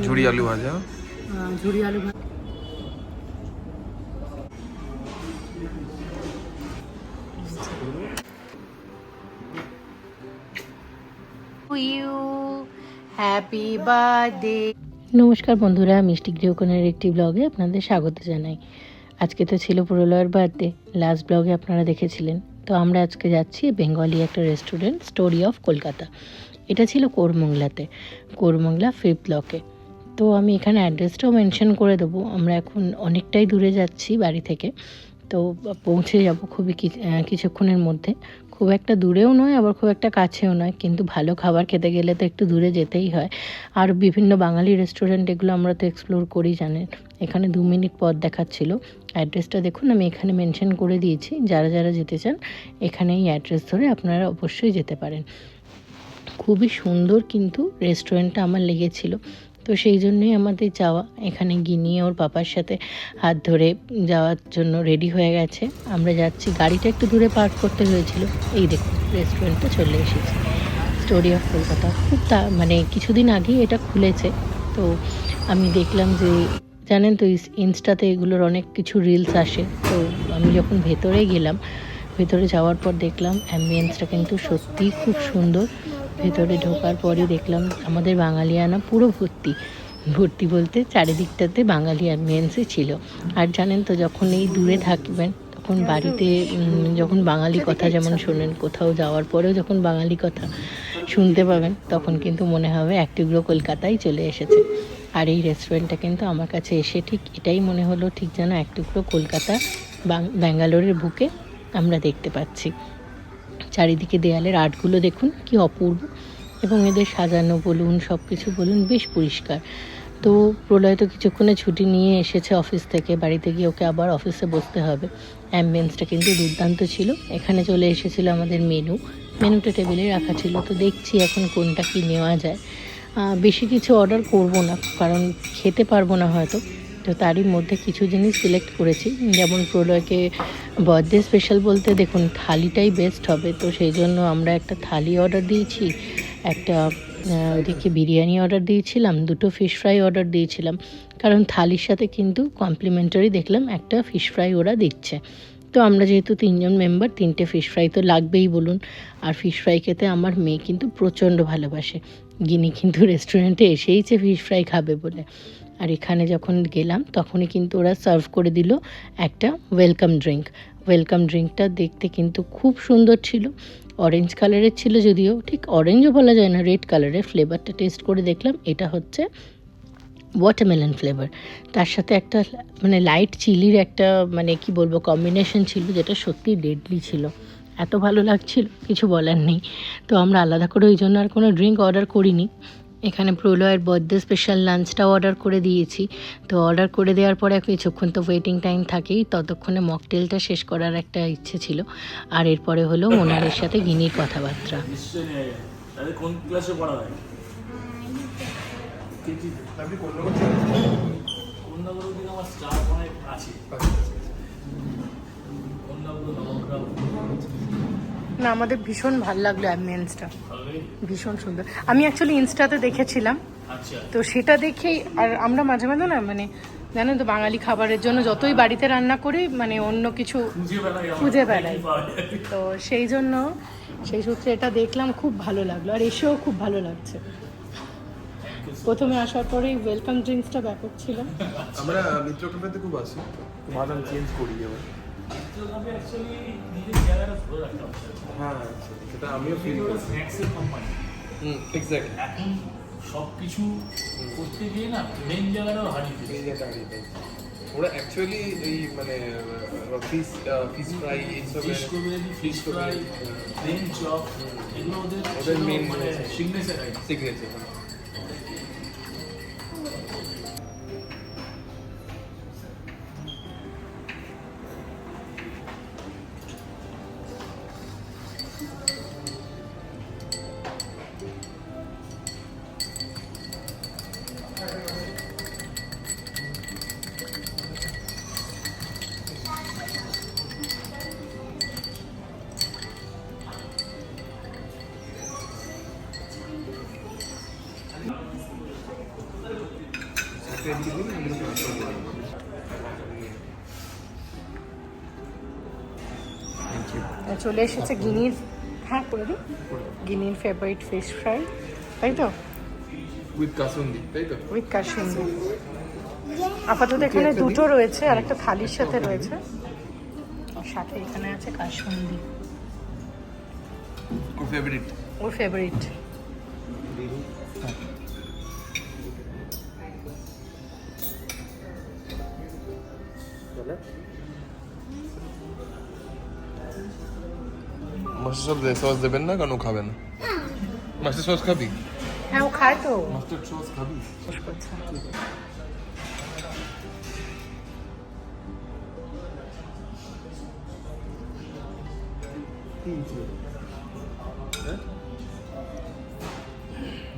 ঝুরি আলু ভাজা, ঝুরি আলু ভাজা। Happy birthday. নমস্কার বন্ধুরা, মিষ্টি গৃহকোণের একটি ব্লগে আপনাদের স্বাগত জানাই। আজকে তো ছিল প্রলয়ের বার্থডে, লাস্ট ব্লগে আপনারা দেখেছিলেন। তো আমরা আজকে যাচ্ছি বেঙ্গলি একটা রেস্টুরেন্ট, স্টোরি অফ কলকাতা। এটা ছিল কোরমংলাতে, কোরমংলা 5th ব্লকে। তো আমি এখানে অ্যাড্রেসটাও মেনশন করে দেবো। আমরা এখন অনেকটাই দূরে যাচ্ছি বাড়ি থেকে, তো পৌঁছে যাব খুবই কিছুক্ষণের মধ্যে। খুব একটা দূরেও নয়, আবার খুব একটা কাছেও নয়, কিন্তু ভালো খাবার খেতে গেলে তো একটু দূরে যেতেই হয়। আর বিভিন্ন বাঙালি রেস্টুরেন্ট এগুলো আমরা তো এক্সপ্লোর করি জানেন। এখানে 2 মিনিট পথ দেখাচ্ছিল। অ্যাড্রেসটা দেখুন, আমি এখানে মেনশন করে দিয়েছি। যারা যারা যেতে চান এখানে এই অ্যাড্রেস ধরে আপনারা অবশ্যই যেতে পারেন। খুবই সুন্দর কিন্তু রেস্টুরেন্টটা আমার লেগেছিল, তো সেই জন্যই আমাদের যাওয়া। এখানে গিনি ওর পাপার সাথে হাত ধরে যাওয়ার জন্য রেডি হয়ে গেছে। আমরা যাচ্ছি, গাড়িটা একটু দূরে পার্ক করতে হয়েছিল। এই দেখুন রেস্টুরেন্টটা চলে এসেছে, স্টোরি অফ কলকাতা। খুব মানে কিছুদিন আগেই এটা খুলেছে। তো আমি দেখলাম যে, জানেন তো ইনস্টাতে এগুলোর অনেক কিছু রিলস আসে। তো আমি যখন ভেতরে গেলাম, ভেতরে যাওয়ার পর দেখলাম অ্যাম্বিয়েন্সটা কিন্তু সত্যিই খুব সুন্দর। ভেতরে ঢোকার পরই দেখলাম আমাদের বাঙালিয়ানা পুরো ভর্তি। ভর্তি বলতে চারিদিকটাতে বাঙালি অ্যাম্বিয়েন্সই ছিল। আর জানেন তো, যখন এই দূরে থাকবেন তখন বাড়িতে যখন বাঙালি কথা যেমন শোনেন, কোথাও যাওয়ার পরেও যখন বাঙালি কথা শুনতে পাবেন, তখন কিন্তু মনে হবে এক টুকরো কলকাতায় চলে এসেছে। আর এই রেস্টুরেন্টটা কিন্তু আমার কাছে এসে ঠিক এটাই মনে হলো, ঠিক যেন এক টুকরো কলকাতা ব্যাঙ্গালোরের বুকে আমরা দেখতে পাচ্ছি। চারিদিকে দেয়ালের আর্টগুলো দেখুন কি অপূর্ব, এবং এদের সাজানো বলুন, সব কিছু বলুন, বেশ পরিষ্কার। তো প্রলয় তো কিছুক্ষণে ছুটি নিয়ে এসেছে অফিস থেকে, বাড়িতে গিয়ে ওকে আবার অফিসে বসতে হবে। অ্যাম্বিয়েন্সটা কিন্তু দুর্দান্ত ছিল। এখানে চলে এসেছিলো আমাদের মেনুটা টেবিলে রাখা ছিল। তো দেখছি এখন কোনটা কি নেওয়া যায়। বেশি কিছু অর্ডার করব না, কারণ খেতে পারবো না হয়তো। তো তারই মধ্যে কিছু জিনিস সিলেক্ট করেছি। যেমন প্রলয়কে বার্থডে স্পেশাল বলতে দেখুন থালিটাই বেস্ট হবে, তো সেই জন্য আমরা একটা থালি অর্ডার দিয়েছি, একটা ওদিকে বিরিয়ানি অর্ডার দিয়েছিলাম, 2টো ফিশ ফ্রাই অর্ডার দিয়েছিলাম। কারণ থালির সাথে কিন্তু কমপ্লিমেন্টারি দেখলাম একটা ফিশ ফ্রাই ওরা দিচ্ছে। তো আমরা যেহেতু 3জন মেম্বার, 3টে ফিশ ফ্রাই তো লাগবেই বলুন। আর ফিশ ফ্রাই খেতে আমার মেয়ে কিন্তু প্রচণ্ড ভালোবাসে। গিনি কিন্তু রেস্টুরেন্টে এসেইছে ফিশ ফ্রাই খাবে বলে। আর এখানে যখন গেলাম তখনই কিন্তু ওরা সার্ভ করে দিল একটা ওয়েলকাম ড্রিঙ্কটা দেখতে কিন্তু খুব সুন্দর ছিল। অরেঞ্জ কালারের ছিল, যদিও ঠিক অরেঞ্জও বলা যায় না, রেড কালারের। ফ্লেভারটা টেস্ট করে দেখলাম, এটা হচ্ছে ওয়াটারমেলন ফ্লেভার। তার সাথে একটা মানে লাইট চিলির একটা মানে কি বলবো কম্বিনেশন ছিল, যেটা সত্যি ডেডলি ছিল। এত ভালো লাগছিল কিছু বলার নেই। তো আমরা আলাদা করে ওই জন্য আর কোনো ড্রিঙ্ক অর্ডার করিনি। এখানে প্রলয়ের বার্থডে স্পেশাল লাঞ্চটাও অর্ডার করে দিয়েছি। তো অর্ডার করে দেওয়ার পরে কিছুক্ষণ তো ওয়েটিং টাইম থাকেই, ততক্ষণে মকটেলটা শেষ করার একটা ইচ্ছে ছিল। আর এরপরে হলো ওনারের সাথে গিনির কথাবার্তা। কোন ক্লাসে পড়া হয়? না, আমাদের ভীষণ ভালো লাগলো অ্যাম্বিয়েন্সটা, ভীষণ সুন্দর। আমি অ্যাকচুয়ালি ইনস্টাতে দেখেছিলাম, তো সেটা দেখেই। আর আমরা মাঝে মাঝে না মানে জানেন তো, বাঙালি খাবারের জন্য যতই বাড়িতে রান্না করি মানে অন্য কিছু খুঁজে বেড়াই। তো সেই জন্য সেই সূত্রে এটা দেখলাম, খুব ভালো লাগলো। আর এসেও খুব ভালো লাগছে। প্রথমে আসার পরেই ওয়েলকাম ড্রিঙ্কসটা ব্যাপক ছিল। আমরা মিত্র ক্যাফেতে খুব আসি, বাদাম চেঞ্জ করি এবার। হ্যাঁ, সেটা আমিও ফিল করি। এক্স্যাক্টলি। এখন সব কিছু করতে গিয়ে না মেন জায়গাটাও হারিয়ে যায়। ওরা অ্যাকচুয়ালি এই মানে ফিশ ফ্রাই এইসব ফিশ ফ্রাই, প্লেন চপ, এগুলো ওদের মেন মানে সিগনেচার। ট্রেন দিয়ে দিন, আমি ট্রান্সফার করে দেবো। চলে এসেছে গিনির, হ্যাঁ করে দিই, গিনির ফেভারিট ফিশ ফ্রাই, তাই তো, উইথ কাসুন্দি, তাই তো? উইথ কাসুন্দি। আপাতত এখানে দুটো রয়েছে আর একটা থালির সাথে রয়েছে, আর সাথে এখানে আছে কাসুন্দি, ওর ফেভারিট। ওর ফেভারিট। মাস্টার সস দেবেন না, কেন খাবে না? মাস্টার সস খাবি? হ্যাঁ ও খায় তো। মাস্টার সস খাবি?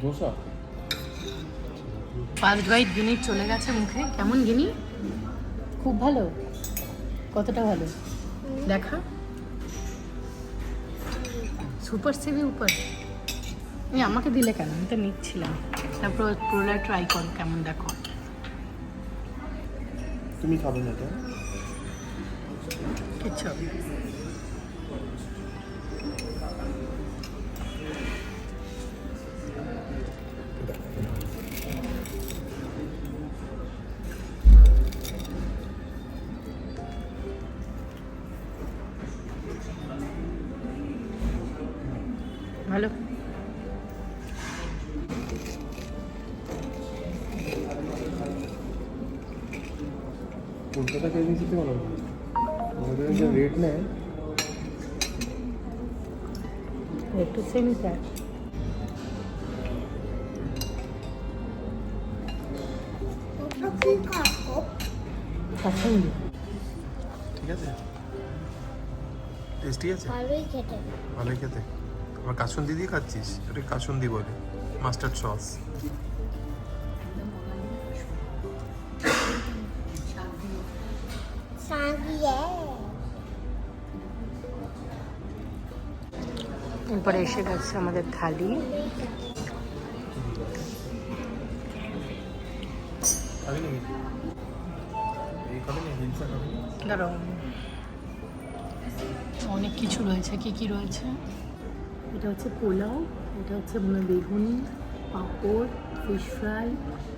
ধোসা। ফার্স্ট বাইট গিনি চলে গেছে মুখে। কেমন গিনি? খুব ভালো। কতটা ভালো দেখা? সুপার সেভি উপর। এই আমাকে দিলে কেন? আমি তো নিচ্ছিলাম। তারপর প্রোলা ট্রাই করো কেমন দেখো। তুমি খাবে না এটা? কিচ্ছু হবে না। ভালো। কলকাতা কেজি দিতে বলো, আমাদের যে রেট নেয় একটু সেমি প্রাইস। কাসুন্দি ঠিক আছে, টেস্টি আছে, ভালোই খেতে। ভালোই খেতে। আবার কাসুন্দি দিয়ে খাচ্ছিস? এটা কাসুন্দি বলে, মাস্টার্ড সস। সাজিয়ে এরপরে এসে গেছে আমাদের থালি। খাবি নাকি? এই খাবি না? হিলসা খাবি না? দাঁড়াও, অনেক কিছু রয়েছে। কি কি রয়েছে? এটা হচ্ছে পোলাও, এটা হচ্ছে বেগুনি, পাঁপড়, ফিশ ফ্রাই,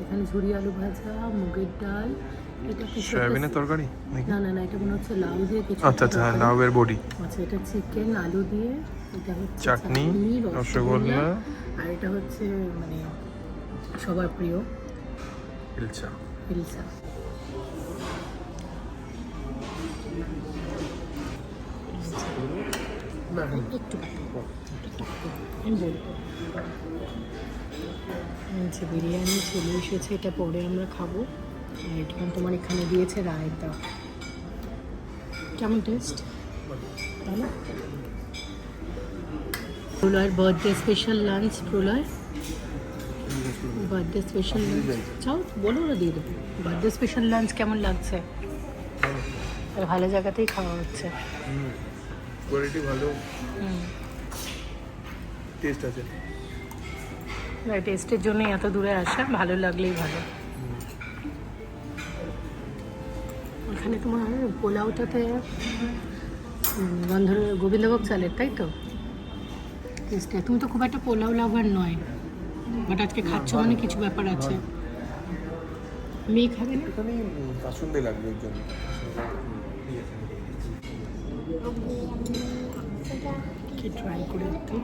এখানে ঝুরি আলু ভাজা, মুগের ডাল, এটা কিছু সয়াবিনের তরকারি নাকি? না না না, এটা মনে হচ্ছে লাউ দিয়ে কিছু আচ্ছা আচ্ছা, হ্যাঁ, তরকারি। লাউয়ের বড়ি। আচ্ছা, এটা চিকেন আলু দিয়ে, এটা হচ্ছে চাটনি, রসগোল্লা, আর এটা হচ্ছে মানে সবার প্রিয় হিলসা। হিলসা। একটু আমি বলবো। আচ্ছা, বিরিয়ানি চলে এসেছে, এটা পরে আমরা খাবো। আর এটা তোমার এখানে দিয়েছে রায়তা। কেমন টেস্ট? তাহলে প্রলয়ের বার্থডে স্পেশাল লাঞ্চ। প্রলয় বার্থডে স্পেশাল লাঞ্চ, চাও বলো, ওরা দিয়ে দেবো। বার্থডে স্পেশাল লাঞ্চ কেমন লাগছে? আর ভালো জায়গাতেই খাওয়া হচ্ছে। কোয়ালিটি ভালো, হুম, টেস্ট আছে। টেস্টের জন্যই এত দূরে আসা, ভালো লাগলেই ভালো। ওখানে তোমার পোলাওটাতে গোবিন্দভোগ চালের, তাই তো? টেস্টে তুমি তো খুব একটা পোলাও লাভার নয়, বাট আজকে খাচ্ছ মানে কিছু ব্যাপার আছে। মেয়ে খাবে না? এখানে কাসুন্দি লাগবে ওর জন্য। কি ট্রাই করে একটু,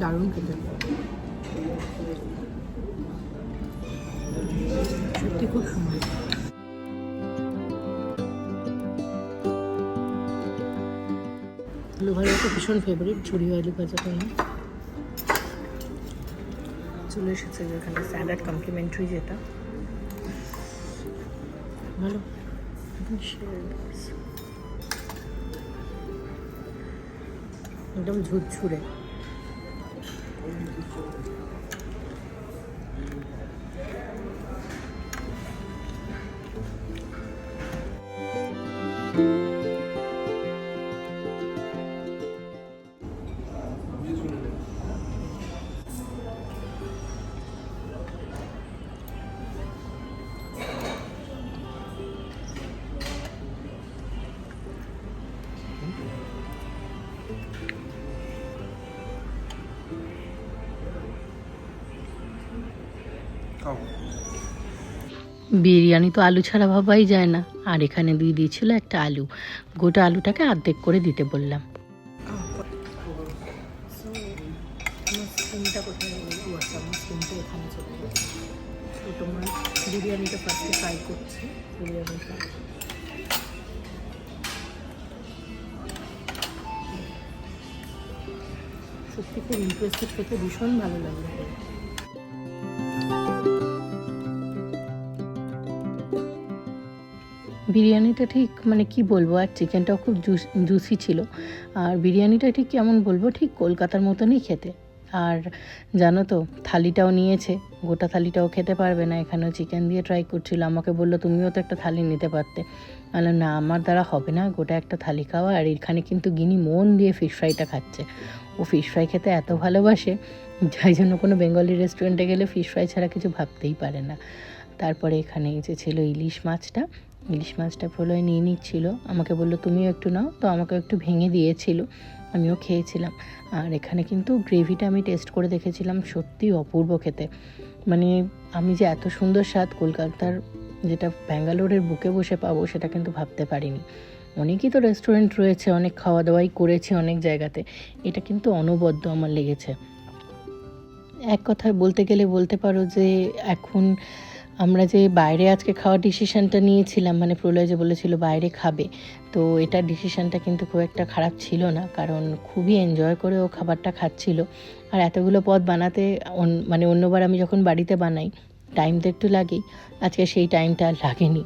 দারুণ খেতে, সত্যি খুব সুন্দর। আলু ভাজা তো ভীষণ ফেভারিট, ঝুরি আলু ভাজাটা না। চলে এসেছে যেখানে স্যালাড কমপ্লিমেন্টারি, যেটা ভালো একদম ঝুরঝুরে। খাও। বিরিয়ানি তো আলু ছাড়া ভাবাই যায় না, আর এখানে দিয়ে দিয়েছিল একটা আলু। গোটা আলুটাকে অর্ধেক করে দিতে বললাম। বিরিয়ানিটা ফার্স্টে ফ্রাই করছি। বিরিয়ানিটা সত্যি খুব ইন্টারেস্টেড, খেতে ভীষণ ভালো লাগলো। বিরিয়ানিটা ঠিক মানে কি বলবো, আর চিকেনটাও খুব জুসি ছিল। আর বিরিয়ানিটা ঠিক কেমন বলবো, ঠিক কলকাতার মতনই খেতে। আর জানো তো, থালিটাও নিয়েছে, গোটা থালিটাও খেতে পারবে না, এখানেও চিকেন দিয়ে ট্রাই করছিল। আমাকে বললো তুমিও তো একটা থালি নিতে পারতে। বললাম না, আমার দ্বারা হবে না গোটা একটা থালি খাওয়া। আর এখানে কিন্তু গিনি মন দিয়ে ফিশ ফ্রাইটা খাচ্ছে। ও ফিশ ফ্রাই খেতে এত ভালোবাসে, যাই জন্য কোনো বেঙ্গলি রেস্টুরেন্টে গেলে ফিশ ফ্রাই ছাড়া কিছু ভাবতেই পারে না। তারপরে এখানে যে ছিল ইলিশ মাছটা প্রলয় নিয়ে নিচ্ছিল, আমাকে বললো তুমিও একটু নাও, তো আমাকে একটু ভেঙে দিয়েছিল, আমিও খেয়েছিলাম। আর এখানে কিন্তু গ্রেভিটা আমি টেস্ট করে দেখেছিলাম, সত্যি অপূর্ব খেতে। মানে আমি যে এত সুন্দর স্বাদ কলকাতার, যেটা ব্যাঙ্গালোরের বুকে বসে পাবো, সেটা কিন্তু ভাবতে পারিনি। অনেকই তো রেস্টুরেন্ট রয়েছে, অনেক খাওয়া দাওয়াই করেছি অনেক জায়গাতে, এটা কিন্তু অনবদ্য আমার লেগেছে। এক কথায় বলতে গেলে বলতে পারো যে এখন আমরা যে বাইরে আজকে খাওয়ার ডিসিশানটা নিয়েছিলাম, মানে প্রলয় যে বলেছিল বাইরে খাবে, তো এটার ডিসিশানটা কিন্তু খুব একটা খারাপ ছিল না, কারণ খুবই এনজয় করে ও খাবারটা খাচ্ছিল। আর এতগুলো পদ বানাতে মানে অন্যবার আমি যখন বাড়িতে বানাই টাইম তো একটু লাগেই, আজকে সেই টাইমটা আর লাগেনি।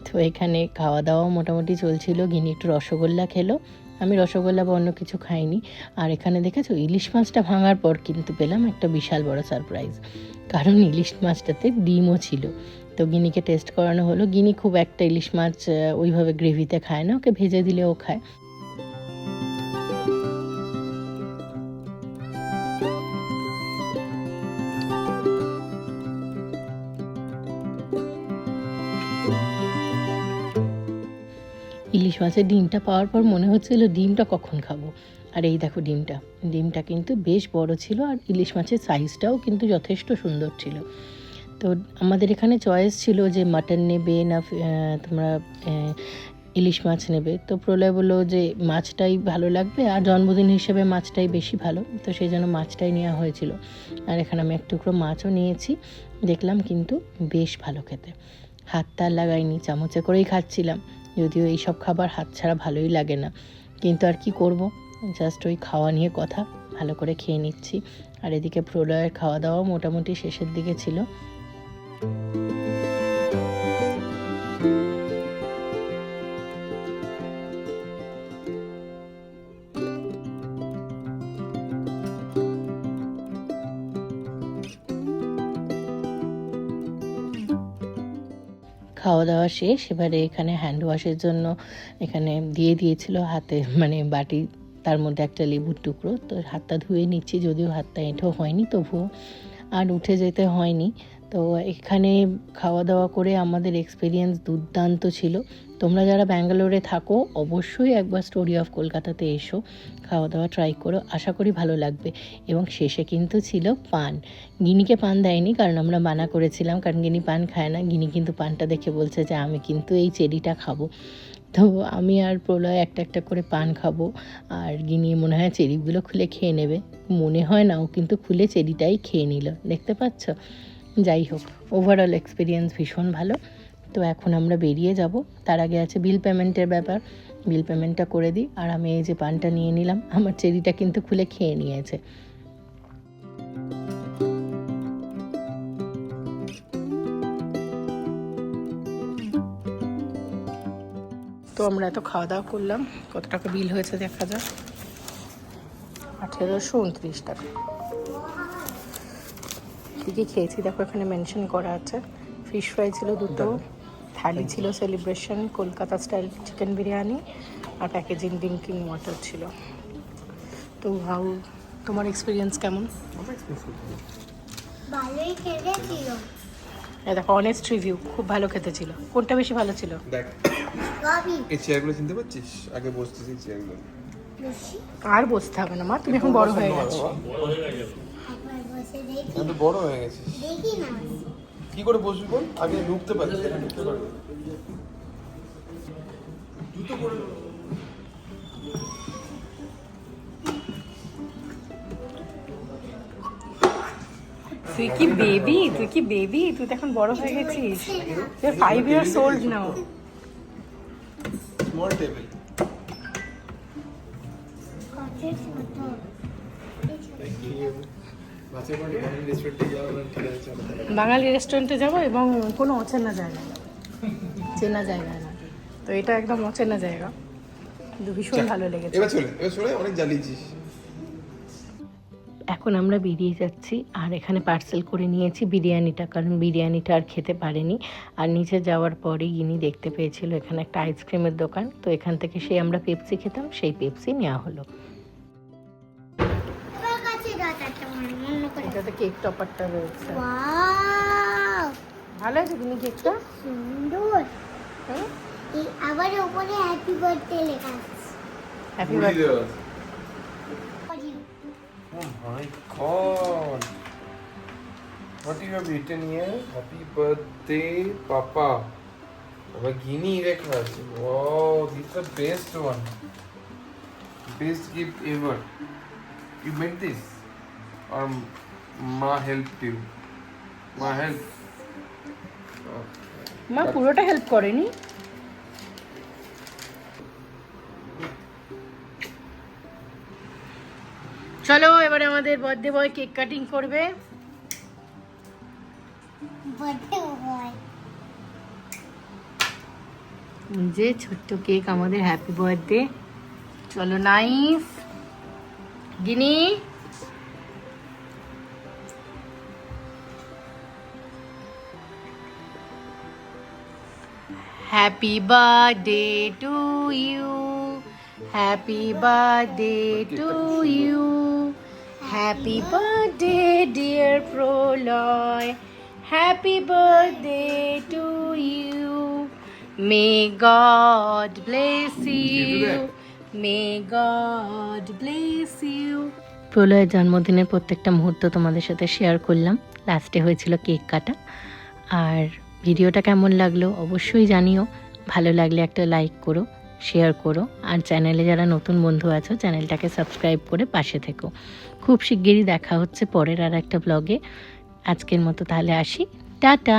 তো এখানে খাওয়া দাওয়াও মোটামুটি চলছিল। গিনি একটু রসগোল্লা খেলো, আমি রসগোল্লা বা অন্য কিছু খাইনি। আর এখানে দেখেছো ইলিশ মাছটা ভাঙার পর কিন্তু পেলাম একটা বিশাল বড় সারপ্রাইজ, কারণ ইলিশ মাছটাতে ডিমও ছিল। তো গিনিকে টেস্ট করানো হলো। গিনি খুব একটা ইলিশ মাছ ওইভাবে গ্রেভিতে খায় না, ওকে ভেজে দিলেও খায়। ইলিশ মাছের ডিমটা পাওয়ার পর মনে হচ্ছিল ডিমটা কখন খাবো। আর এই দেখো ডিমটা কিন্তু বেশ বড় ছিল, আর ইলিশ মাছের সাইজটাও কিন্তু যথেষ্ট সুন্দর ছিল। তো আমাদের এখানে চয়েস ছিল যে মাটন নেবে না তোমরা ইলিশ মাছ নেবে। তো প্রলয় বললো যে মাছটাই ভালো লাগবে, আর জন্মদিন হিসেবে মাছটাই বেশি ভালো, তো সেই জন্য মাছটাই নেওয়া হয়েছিল। আর এখানে আমি এক টুকরো মাছও নিয়েছি, দেখলাম কিন্তু বেশ ভালো খেতে। হাত তার লাগাইনি, চামচে করেই খাচ্ছিলাম, যদিও এইসব খাবার হাত ছাড়া ভালোই লাগে না, কিন্তু আর কি করব, জাস্ট ওই খাওয়া নিয়ে কথা, ভালো করে খেয়ে নিচ্ছি। আর এদিকে প্রলয়ের খাওয়া দাওয়াও মোটামুটি শেষের দিকে ছিল। খাওয়া দাওয়া শেষ, এবারে এখানে হ্যান্ড ওয়াশের জন্য এখানে দিয়ে দিয়েছিল হাতে, মানে বাটি, তার মধ্যে একটা লেবুর টুকরো। তো হাতটা ধুয়ে নিচ্ছি, যদিও হাতটা এঁঠো হয়নি, তবুও আর উঠে যেতে হয়নি। তো এখানে খাওয়া দাওয়া করে আমাদের এক্সপিরিয়েন্স দুর্দান্ত ছিল। তোমরা যারা ব্যাঙ্গালোরে থাকো অবশ্যই একবার স্টোরি অফ কলকাতাতে এসো, খাওয়া দাওয়া ট্রাই করো, আশা করি ভালো লাগবে। এবং শেষে কিন্তু ছিল পান। গিনিকে পান দেয়নি, কারণ আমরা মানা করেছিলাম, কারণ গিনি পান খায় না। গিনি কিন্তু পানটা দেখে বলছে যে আমি কিন্তু এই চেরিটা খাবো। তো আমি আর প্রলয় একটা একটা করে পান খাবো, আর গিনি মনে হয় চেরিগুলো খুলে খেয়ে নেবে, মনে হয় না, ও কিন্তু খুলে চেরিটাই খেয়ে নিল, দেখতে পাচ্ছ। যাই হোক, ওভারঅল এক্সপিরিয়েন্স ভীষণ ভালো। তো এখন আমরা বেরিয়ে যাব, তার আগে আছে বিল পেমেন্টের ব্যাপার, বিল পেমেন্টটা করে দিই। আর আমি এই যে পানটা নিয়ে নিলাম, আমার চেরিটা কিন্তু খুলে খেয়ে নিয়েছে। তো আমরা এত খাওয়া দাওয়া করলাম, কত টাকা বিল হয়েছে দেখা যাক, 1829 টাকা। কী কী খেয়েছি দেখো, এখানে মেনশন করা আছে। ফিশ ফ্রাই ছিল দুটো, থালি ছিল celebration Kolkata style chicken biryani, আর প্যাকেজিং ড্রিঙ্কিং ওয়াটার ছিল। তো হাউ, তোমার এক্সপিরিয়েন্স কেমন? ভালোই খেতেছিল। দেখো অনেস্ট রিভিউ, খুব ভালো খেতে ছিল। কোনটা বেশি ভালো ছিল? দেখ, এই চেয়ারগুলো চিনতে পারছিস? আগে বসতেছি চেয়ারগুলো। আর বসতে হবে না মা, তুমি এখন বড় হয়ে গেছো। একবার বসে দেখি, আমি তো বড় হয়ে গেছিস। দেখি না। কি করে বসবি বল? আগে ঢুকতে পারছি, ঢুকতে পারবো। জুতো পরে তুই কি বেবি, তুই তো এখন বড় হয়ে গেছিস। তুই 5 years old now. Small table. Bangali রেস্টুরেন্টে যাবো এবং কোনো অচেনা জায়গা, চেনা জায়গা না, তো এটা একদম অচেনা জায়গা, কিন্তু ভীষণ ভালো লেগেছে। এবার চলে অনেক জ্বালিয়েছিস। এখন আমরা বেরিয়ে যাচ্ছি, আর এখানে পার্সেল করে নিয়েছি বিরিয়ানিটা, কারণ বিরিয়ানিটা আর খেতে পারেনি। আর নিচে যাওয়ার পরেই ইনি দেখতে পেয়েছিল এখানে একটা আইসক্রিমের দোকান, তো এখান থেকে সেই আমরা পেপসি খেতাম, সেই পেপসি নেওয়া হলো। এটাতে কেক টপারটা রয়েছে, ভালো আছে তুমি কেকটা, সুন্দর। আবার উপরে হ্যাপি বার্থডে লেখা আছে। Happy birthday. Oh my god. What you have written here? Happy birthday, Papa. Our guinea লেখা আছে। Wow, this is the best one. Best gift ever. You made this? Or Ma helped you? Ma helped? মা পুরোটা help করেনি। চলো এবারে আমাদের birthday boy cake cutting করবে। Birthday boy যে ছোট্ট কেক আমাদের হ্যাপি বার্থডে। চলো নাইস গিনি, happy birthday to you, happy birthday to you, happy birthday dear Pralay, happy birthday to you, may God bless you, may God bless you. প্রলয়ের জন্মদিনের প্রত্যেকটা মুহূর্ত তোমাদের সাথে শেয়ার করলাম, লাস্টে হয়েছিল কেক কাটা। আর ভিডিওটা কেমন লাগলো অবশ্যই জানিও, ভালো লাগলে একটা লাইক করো, শেয়ার করো, আর চ্যানেলে যারা নতুন বন্ধু আছো চ্যানেলটাকে সাবস্ক্রাইব করে পাশে থেকো। খুব শিগগিরই দেখা হচ্ছে পরের আর একটা ব্লগে। আজকের মতো তাহলে আসি, টাটা।